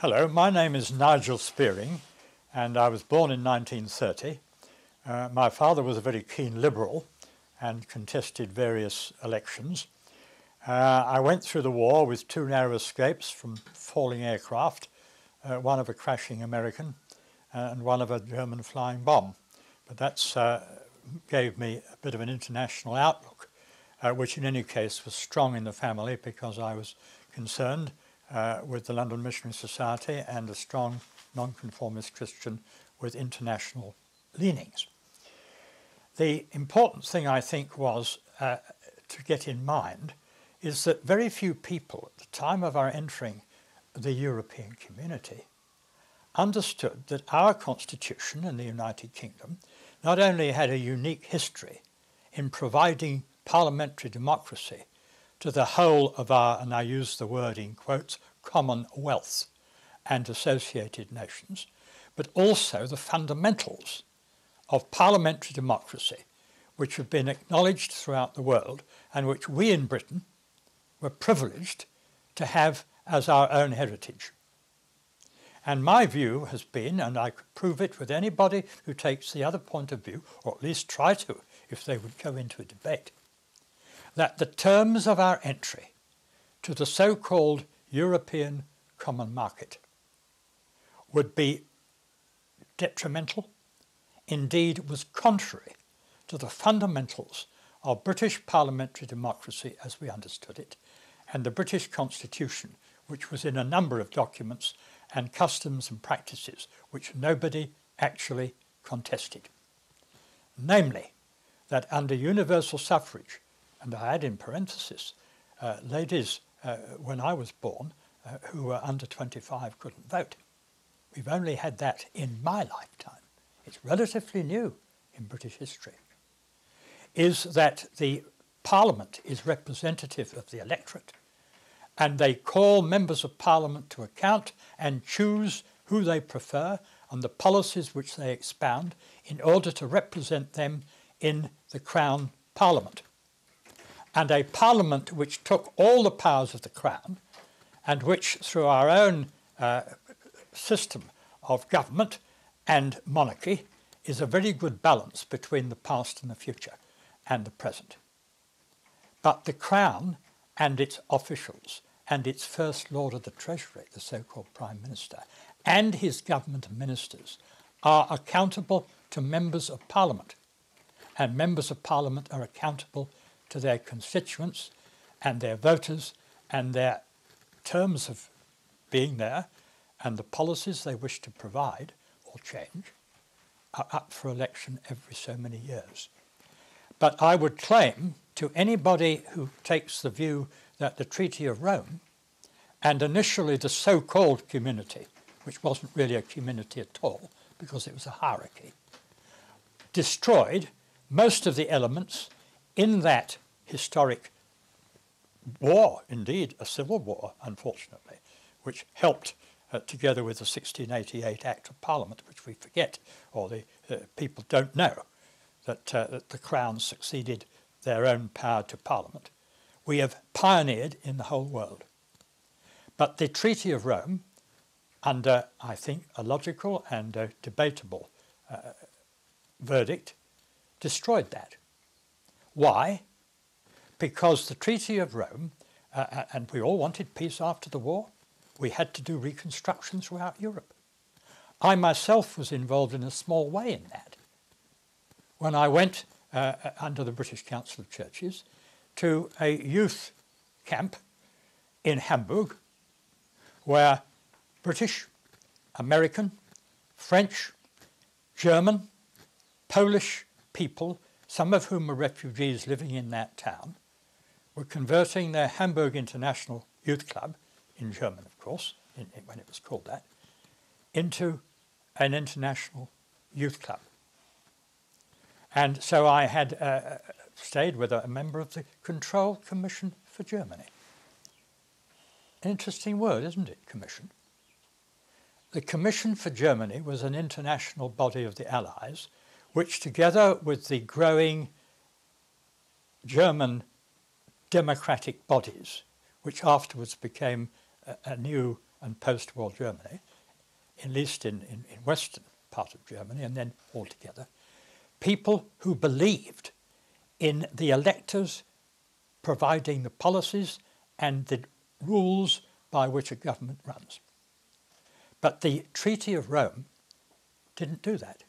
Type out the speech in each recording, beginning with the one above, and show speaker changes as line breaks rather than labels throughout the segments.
Hello, my name is Nigel Spearing and I was born in 1930. My father was a very keen Liberal and contested various elections. I went through the war with two narrow escapes from falling aircraft, one of a crashing American and one of a German flying bomb. But that gave me a bit of an international outlook, which in any case was strong in the family because I was concerned with the London Missionary Society and a strong nonconformist Christian with international leanings. The important thing I think was to get in mind is that very few people at the time of our entering the European community understood that our constitution in the United Kingdom not only had a unique history in providing parliamentary democracy to the whole of our, and I use the word in quotes, commonwealth and associated nations, but also the fundamentals of parliamentary democracy, which have been acknowledged throughout the world and which we in Britain were privileged to have as our own heritage. And my view has been, and I could prove it with anybody who takes the other point of view, or at least try to, if they would go into a debate, that the terms of our entry to the so-called European Common Market would be detrimental, indeed was contrary to the fundamentals of British parliamentary democracy as we understood it, and the British Constitution, which was in a number of documents and customs and practices which nobody actually contested. Namely, that under universal suffrage, and I add in parenthesis, ladies when I was born who were under 25 couldn't vote. We've only had that in my lifetime. It's relatively new in British history. Is that the Parliament is representative of the electorate and they call members of Parliament to account and choose who they prefer and the policies which they expound in order to represent them in the Crown Parliament. And a Parliament which took all the powers of the Crown and which, through our own system of government and monarchy, is a very good balance between the past and the future and the present. But the Crown and its officials and its First Lord of the Treasury, the so-called Prime Minister, and his government ministers are accountable to members of Parliament. And members of Parliament are accountable to their constituents and their voters and their terms of being there and the policies they wish to provide or change are up for election every so many years. But I would claim to anybody who takes the view that the Treaty of Rome and initially the so-called community, which wasn't really a community at all because it was a hierarchy, destroyed most of the elements in that historic war, indeed a civil war, unfortunately, which helped, together with the 1688 Act of Parliament, which we forget, or the people don't know, that the Crown succeeded their own power to Parliament. We have pioneered in the whole world. But the Treaty of Rome, under, I think, a logical and a debatable verdict, destroyed that. Why? Because the Treaty of Rome, and we all wanted peace after the war, we had to do reconstruction throughout Europe. I myself was involved in a small way in that. When I went under the British Council of Churches to a youth camp in Hamburg where British, American, French, German, Polish people, some of whom were refugees living in that town, were converting their Hamburg International Youth Club, in German of course, when it was called that, into an international youth club. And so I had stayed with a member of the Control Commission for Germany. An interesting word, isn't it, commission? The Commission for Germany was an international body of the Allies, which together with the growing German democratic bodies, which afterwards became a new and post-war Germany, at least in western part of Germany and then altogether, people who believed in the electors providing the policies and the rules by which a government runs. But the Treaty of Rome didn't do that.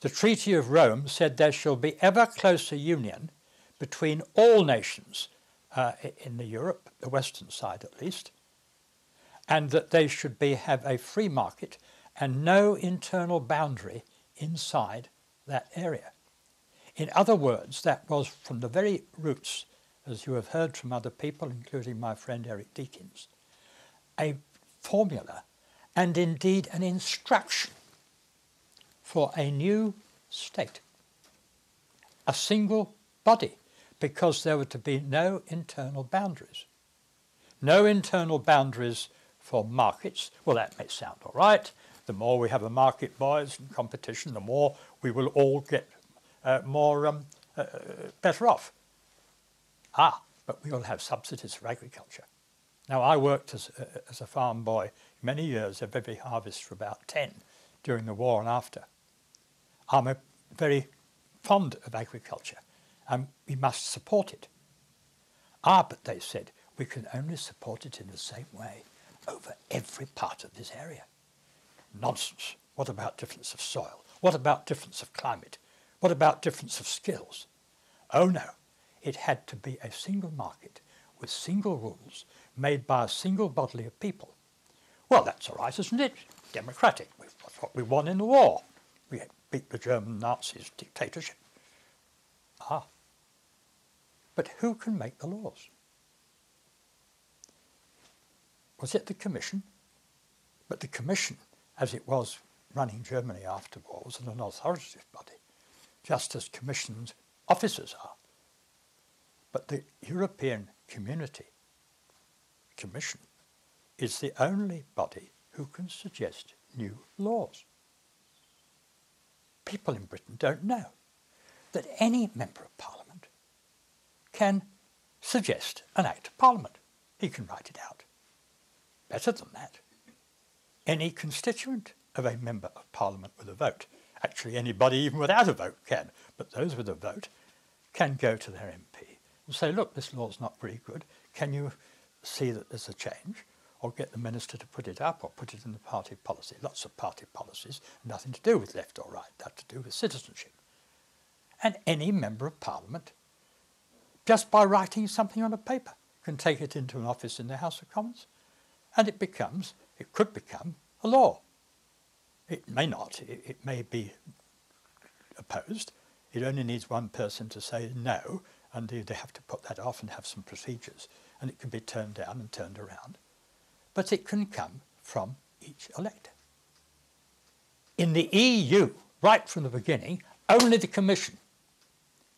The Treaty of Rome said there shall be ever closer union between all nations in Europe, the western side at least, and that they should have a free market and no internal boundary inside that area. In other words, that was from the very roots, as you have heard from other people, including my friend Eric Deakins, a formula and indeed an instruction for a new state, a single body, because there were to be no internal boundaries. No internal boundaries for markets. Well, that may sound all right. The more we have a market, boys, and competition, the more we will all get better off. But we will have subsidies for agriculture. Now, I worked as a farm boy many years of every harvest for about 10 during the war and after. I'm very fond of agriculture, and we must support it. But they said, we can only support it in the same way over every part of this area. Nonsense. What about difference of soil? What about difference of climate? What about difference of skills? Oh no, it had to be a single market with single rules made by a single body of people. Well, that's all right, isn't it? Democratic. That's what we won in the war. We beat the German Nazis' dictatorship. But who can make the laws? Was it the Commission? But the Commission, as it was running Germany after war, was an authoritative body, just as commissioned officers are. But the European Community Commission is the only body who can suggest new laws. People in Britain don't know that any member of Parliament can suggest an Act of Parliament. He can write it out. Better than that, any constituent of a member of Parliament with a vote, actually anybody even without a vote can, but those with a vote can go to their MP and say, look, this law's not very good. Can you see that there's a change? Or get the minister to put it up or put it in the party policy. Lots of party policies, nothing to do with left or right, that to do with citizenship. And any member of Parliament, just by writing something on a paper, can take it into an office in the House of Commons, and it could become a law. It may not, it may be opposed. It only needs one person to say no, and they have to put that off and have some procedures, and it can be turned down and turned around. But it can come from each elector. In the EU, right from the beginning, only the Commission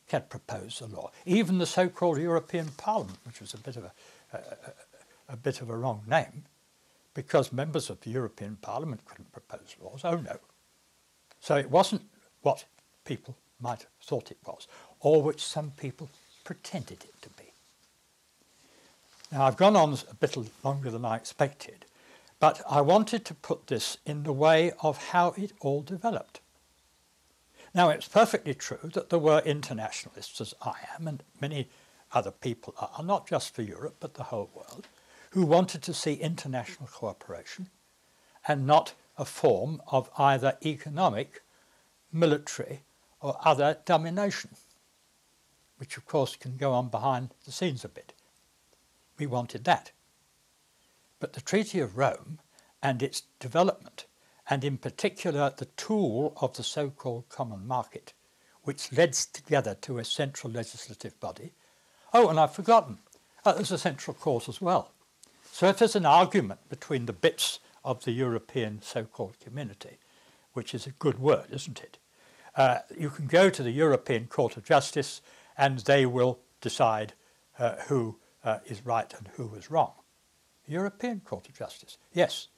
can propose a law. Even the so-called European Parliament, which was a bit of a wrong name, because members of the European Parliament couldn't propose laws. Oh no. So it wasn't what people might have thought it was, or which some people pretended it to be. Now, I've gone on a bit longer than I expected, but I wanted to put this in the way of how it all developed. Now, it's perfectly true that there were internationalists, as I am, and many other people are, not just for Europe, but the whole world, who wanted to see international cooperation and not a form of either economic, military, or other domination, which of course can go on behind the scenes a bit. We wanted that. But the Treaty of Rome and its development, and in particular the tool of the so-called common market, which led together to a central legislative body. Oh, and I've forgotten, there's a central court as well. So if there's an argument between the bits of the European so-called community, which is a good word, isn't it? You can go to the European Court of Justice and they will decide who is right and who was wrong. The European Court of Justice, yes.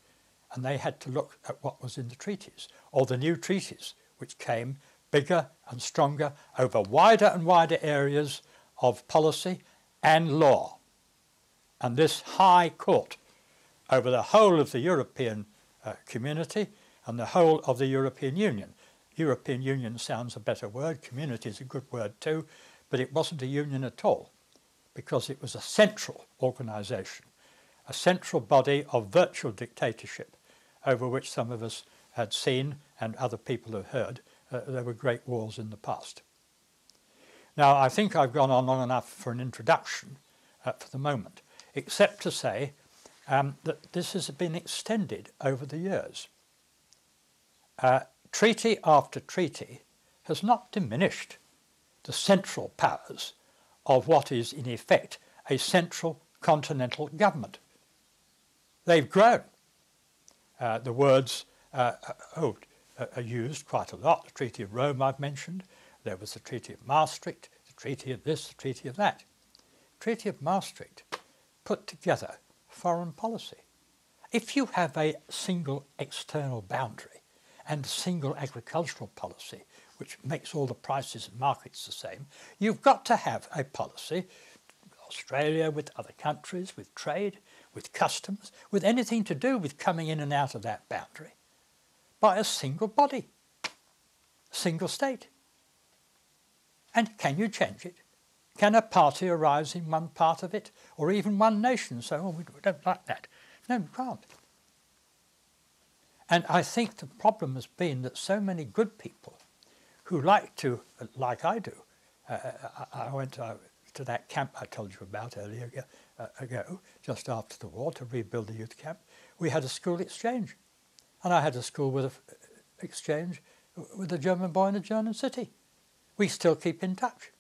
And they had to look at what was in the treaties, or the new treaties, which came bigger and stronger over wider and wider areas of policy and law. And this High Court over the whole of the European community and the whole of the European Union. European Union sounds a better word, community is a good word too, but it wasn't a union at all because it was a central organisation, a central body of virtual dictatorship over which some of us had seen and other people have heard there were great wars in the past. Now, I think I've gone on long enough for an introduction for the moment, except to say that this has been extended over the years. Treaty after treaty has not diminished the central powers of what is in effect a central continental government. They've grown. The words are used quite a lot. The Treaty of Rome I've mentioned. There was the Treaty of Maastricht, the Treaty of this, the Treaty of that. The Treaty of Maastricht put together foreign policy. If you have a single external boundary and a single agricultural policy, which makes all the prices and markets the same, you've got to have a policy, Australia with other countries, with trade, with customs, with anything to do with coming in and out of that boundary, by a single body, a single state. And can you change it? Can a party arise in one part of it, or even one nation say, oh, we don't like that? No, you can't. And I think the problem has been that so many good people who like to, like I do, I went to that camp I told you about earlier ago, just after the war, to rebuild the youth camp. We had a school exchange. And I had a school with exchange with a German boy in a German city. We still keep in touch.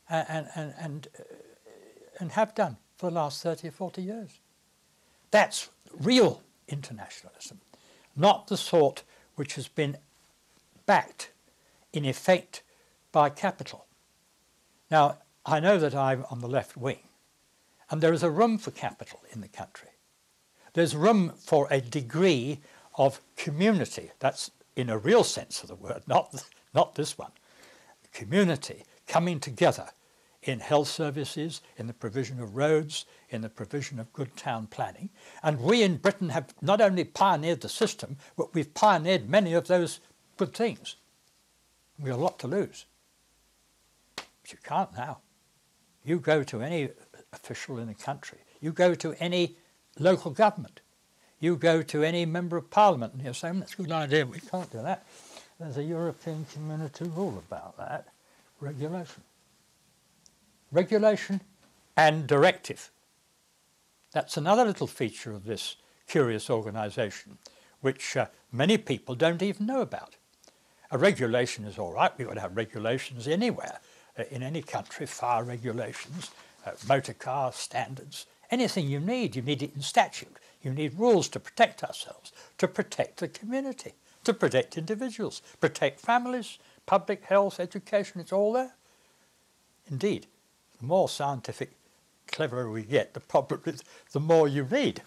And have done for the last 30 or 40 years. That's real internationalism, not the sort which has been backed, in effect, by capital. Now, I know that I'm on the left wing, and there is a room for capital in the country. There's room for a degree of community. That's in a real sense of the word, not this one. Community coming together in health services, in the provision of roads, in the provision of good town planning. And we in Britain have not only pioneered the system, but we've pioneered many of those good things. We've got a lot to lose. But you can't now. You go to any official in the country, you go to any local government, you go to any member of parliament and you're saying, that's a good idea, we can't do that. There's a European Community rule about that. Regulation. Regulation and directive. That's another little feature of this curious organisation, which many people don't even know about. A regulation is all right. We've got to have regulations anywhere, in any country, fire regulations, motor car standards, anything you need it in statute. You need rules to protect ourselves, to protect the community, to protect individuals, protect families, public health, education, it's all there. Indeed, the more scientific, cleverer we get, the problem is the more you need.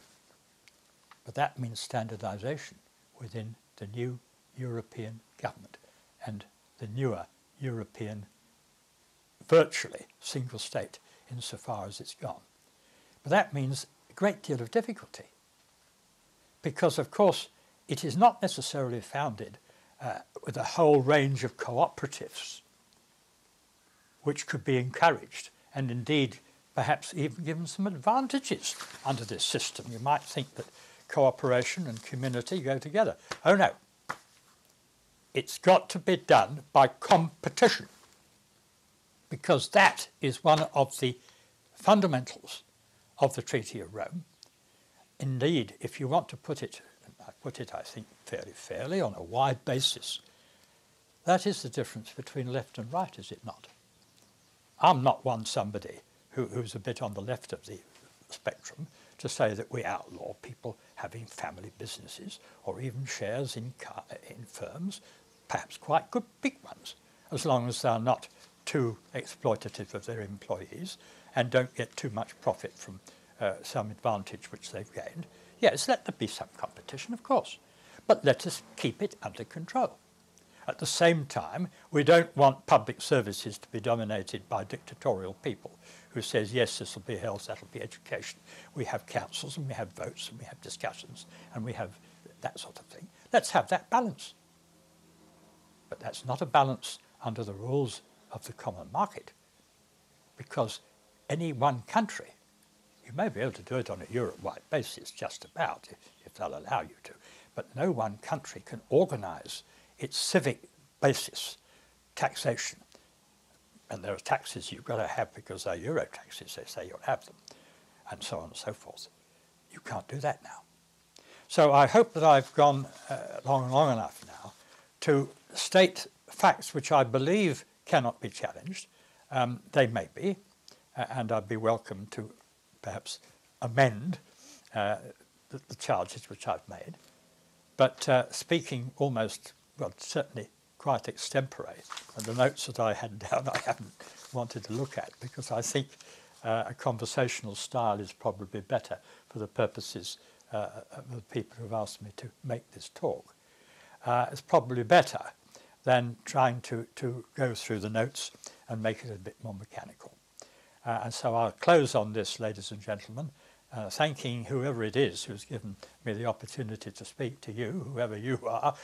But that means standardisation within the new European government and the newer European, virtually single state insofar as it's gone. But that means a great deal of difficulty because, of course, it is not necessarily founded with a whole range of cooperatives which could be encouraged and indeed perhaps even given some advantages under this system. You might think that cooperation and community go together. Oh no. It's got to be done by competition because that is one of the fundamentals of the Treaty of Rome. Indeed, if you want to put it, and I put it, I think, fairly fairly on a wide basis, that is the difference between left and right, is it not? I'm not somebody who's a bit on the left of the spectrum to say that we outlaw people having family businesses or even shares in firms, perhaps quite good big ones, as long as they're not too exploitative of their employees and don't get too much profit from some advantage which they've gained. Yes, let there be some competition, of course, but let us keep it under control. At the same time, we don't want public services to be dominated by dictatorial people who says, yes, this will be health, that will be education. We have councils and we have votes and we have discussions and we have that sort of thing. Let's have that balance. But that's not a balance under the rules of the common market, because any one country, you may be able to do it on a Europe-wide basis just about, if they'll allow you to, but no one country can organise its civic basis, taxation. And there are taxes you've got to have because they're Euro taxes, they say you'll have them, and so on and so forth. You can't do that now. So I hope that I've gone long enough now to state facts which I believe cannot be challenged. They may be, and I'd be welcome to perhaps amend the charges which I've made. But speaking almost, well, certainly quite extempore, and the notes that I had down I haven't wanted to look at, because I think a conversational style is probably better for the purposes of the people who have asked me to make this talk. It's probably better than trying to go through the notes and make it a bit more mechanical. And so I'll close on this, ladies and gentlemen, thanking whoever it is who's given me the opportunity to speak to you, whoever you are,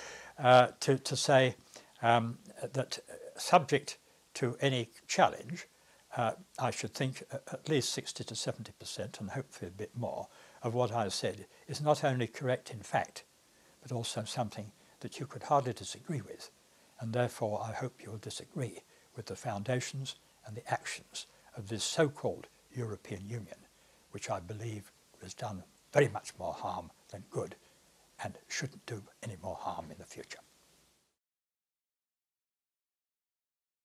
to say that subject to any challenge, I should think at least 60 to 70%, and hopefully a bit more, of what I said is not only correct in fact, but also something that you could hardly disagree with. And therefore I hope you'll disagree with the foundations and the actions of this so-called European Union, which I believe has done very much more harm than good and shouldn't do any more harm in the future.